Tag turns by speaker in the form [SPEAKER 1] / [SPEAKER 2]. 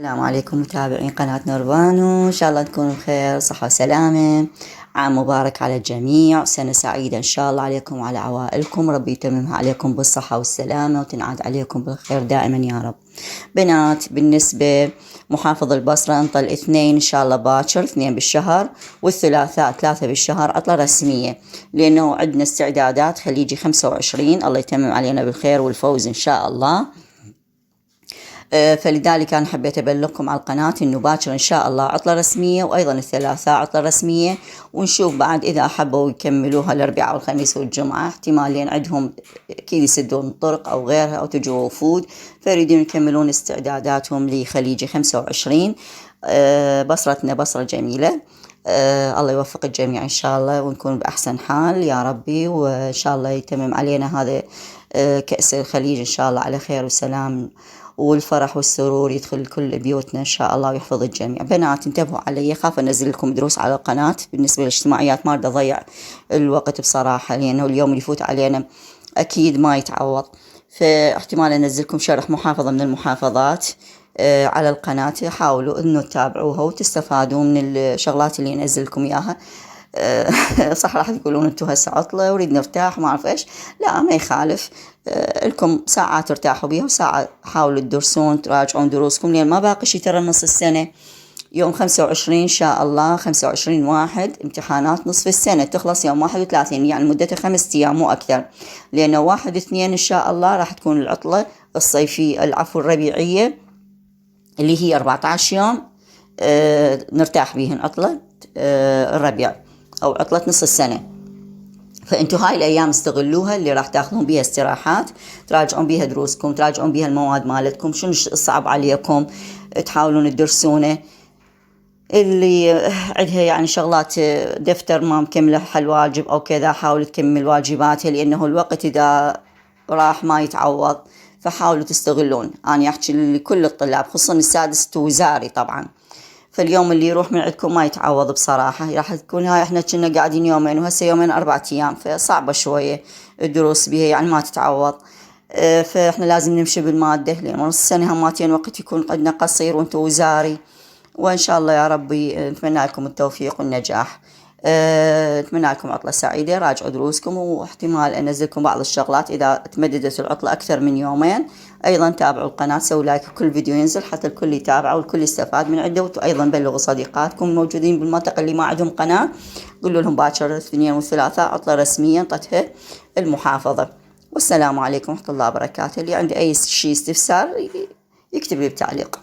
[SPEAKER 1] السلام عليكم متابعين قناة نوربانو، إن شاء الله تكونوا بخير صحة وسلامة. عام مبارك على الجميع، سنة سعيدة إن شاء الله عليكم وعلى عوائلكم، ربي يتممها عليكم بالصحة والسلامة وتنعاد عليكم بالخير دائما يا رب. بنات، بالنسبة محافظ البصرة انطى 2 إن شاء الله باكر، 2 بالشهر، والثلاثاء 3 بالشهر عطلة رسمية، لأنه عندنا استعدادات خليجي 25، الله يتمم علينا بالخير والفوز إن شاء الله. فلذلك أنا حبيت أبلغكم على القناة إنه باكر إن شاء الله عطلة رسمية، وأيضا الثلاثاء عطلة رسمية، ونشوف بعد إذا حبوا يكملوها الأربعاء والخميس والجمعة، احتمال لين عندهم أكيد يسدون الطرق أو غيرها أو تجوا وفود فيريدون يكملون استعداداتهم لخليجي 25. بصرتنا بصرة جميلة، الله يوفق الجميع إن شاء الله ونكون بأحسن حال يا ربي، وإن شاء الله يتمم علينا هذا كأس الخليج إن شاء الله على خير وسلام، والفرح والسرور يدخل كل بيوتنا إن شاء الله ويحفظ الجميع. بنات انتبهوا علي، خاف أنزل لكم دروس على القناة بالنسبة للاجتماعيات، ما أريد أضيع الوقت بصراحة، لأنه اليوم اللي يفوت علينا أكيد ما يتعوض، فاحتمال أنزلكم شرح محافظة من المحافظات على القناة. حاولوا أنه تتابعوها وتستفادوا من الشغلات اللي أنزلكم إياها. صح راح تقولون انتوا هسه عطلة وريد نرتاح وما أعرف إيش، لا ما يخالف، لكم ساعات ترتاحوا بيها وساعة حاولوا تدرسون تراجعون دروسكم، لأن ما باقي شي ترى نص السنة. يوم 25 إن شاء الله 25/1 امتحانات نصف السنة تخلص يوم 31، يعني مدتها 5 أيام مو أكثر، لأنه 1/2 إن شاء الله راح تكون العطلة الصيفية الربيعية اللي هي 14 يوم نرتاح بيهن، عطلة الربيع أو عطلة نص السنة. فأنتوا هاي الأيام استغلوها اللي راح تاخذون بيها استراحات، تراجعون بيها دروسكم، تراجعون بيها المواد مالتكم، شنو الصعب عليكم تحاولون تدرسونه، اللي عندها يعني شغلات دفتر ما مكمله حل واجب أو كذا حاول تكمل واجباتها، لأنه الوقت إذا راح ما يتعوض، فحاولوا تستغلون. أنا أحكي لكل الطلاب خصوصا السادس وزاري طبعا، فاليوم اللي يروح من عندكم ما يتعوض بصراحة، راح تكون هاي احنا كنا قاعدين يومين وهسه يومين 4 أيام، فصعبة شوية الدروس بيها يعني ما تتعوض. فاحنا لازم نمشي بالمادة، لأن نص السنة هماتين وقت يكون عندنا قصير وانتو وزاري، وإن شاء الله يا ربي نتمنى لكم التوفيق والنجاح. نتمنى لكم عطلة سعيدة، راجعوا دروسكم، واحتمال أنزلكم بعض الشغلات إذا تمددت العطلة أكثر من يومين. أيضا تابعوا القناة، سووا لايك كل فيديو ينزل حتى الكل يتابعه والكل يستفاد من عنده، وأيضا بلغوا صديقاتكم الموجودين بالمنطقة اللي ما عندهم قناة، قولوا لهم باكر الاثنين والثلاثاء عطلة رسمية انطتها المحافظة. والسلام عليكم ورحمة الله وبركاته. اللي عنده أي شيء استفسار يكتب لي بتعليق.